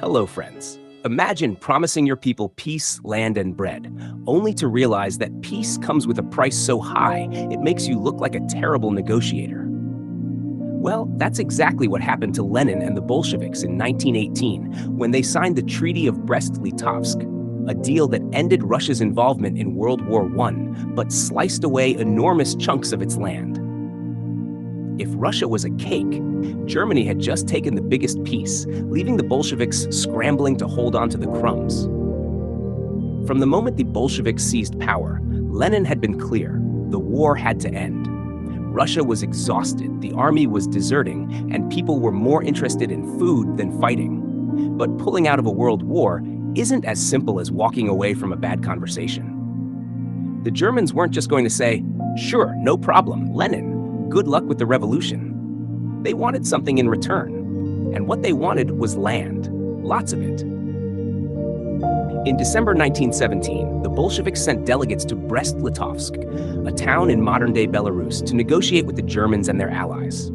Hello, friends. Imagine promising your people peace, land, and bread, only to realize that peace comes with a price so high it makes you look like a terrible negotiator. Well, that's exactly what happened to Lenin and the Bolsheviks in 1918 when they signed the Treaty of Brest-Litovsk, a deal that ended Russia's involvement in World War I but sliced away enormous chunks of its land. If Russia was a cake, Germany had just taken the biggest piece, leaving the Bolsheviks scrambling to hold on to the crumbs. From the moment the Bolsheviks seized power, Lenin had been clear: the war had to end. Russia was exhausted, the army was deserting, and people were more interested in food than fighting. But pulling out of a world war isn't as simple as walking away from a bad conversation. The Germans weren't just going to say, "Sure, no problem, Lenin. Good luck with the revolution." They wanted something in return, and what they wanted was land, lots of it. In December 1917, the Bolsheviks sent delegates to Brest-Litovsk, a town in modern-day Belarus, to negotiate with the Germans and their allies.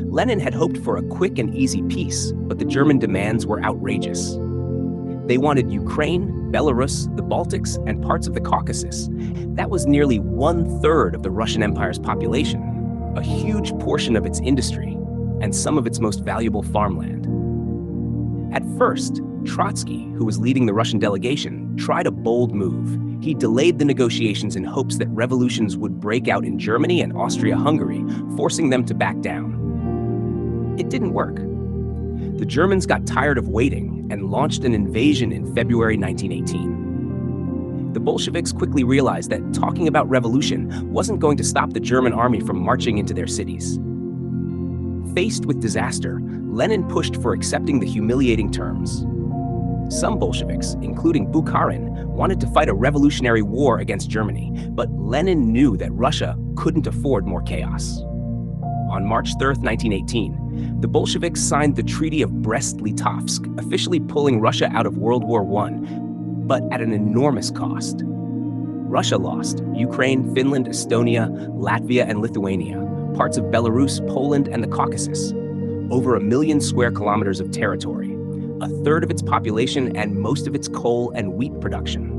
Lenin had hoped for a quick and easy peace, but the German demands were outrageous. They wanted Ukraine, Belarus, the Baltics, and parts of the Caucasus. That was nearly 1/3 of the Russian Empire's population, a huge portion of its industry, and some of its most valuable farmland. At first, Trotsky, who was leading the Russian delegation, tried a bold move. He delayed the negotiations in hopes that revolutions would break out in Germany and Austria-Hungary, forcing them to back down. It didn't work. The Germans got tired of waiting and launched an invasion in February 1918. The Bolsheviks quickly realized that talking about revolution wasn't going to stop the German army from marching into their cities. Faced with disaster, Lenin pushed for accepting the humiliating terms. Some Bolsheviks, including Bukharin, wanted to fight a revolutionary war against Germany, but Lenin knew that Russia couldn't afford more chaos. On March 3rd, 1918, the Bolsheviks signed the Treaty of Brest-Litovsk, officially pulling Russia out of World War I, but at an enormous cost. Russia lost Ukraine, Finland, Estonia, Latvia, and Lithuania, parts of Belarus, Poland, and the Caucasus, over 1 million square kilometers of territory, 1/3 of its population, and most of its coal and wheat production.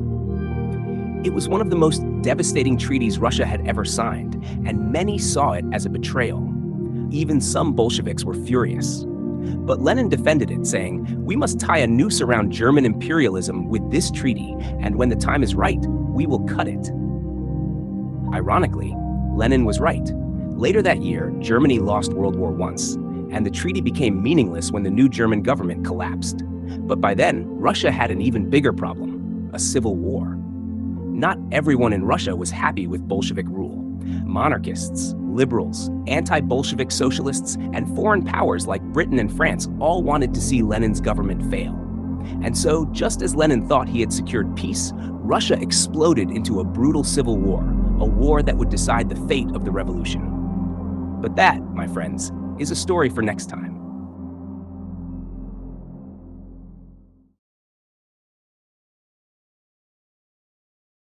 It was one of the most devastating treaties Russia had ever signed, and many saw it as a betrayal. Even some Bolsheviks were furious. But Lenin defended it, saying, "We must tie a noose around German imperialism with this treaty, and when the time is right, we will cut it." Ironically, Lenin was right. Later that year, Germany lost World War I, and the treaty became meaningless when the new German government collapsed. But by then, Russia had an even bigger problem: a civil war. Not everyone in Russia was happy with Bolshevik rule. Monarchists, liberals, anti-Bolshevik socialists, and foreign powers like Britain and France all wanted to see Lenin's government fail. And so, just as Lenin thought he had secured peace, Russia exploded into a brutal civil war, a war that would decide the fate of the revolution. But that, my friends, is a story for next time.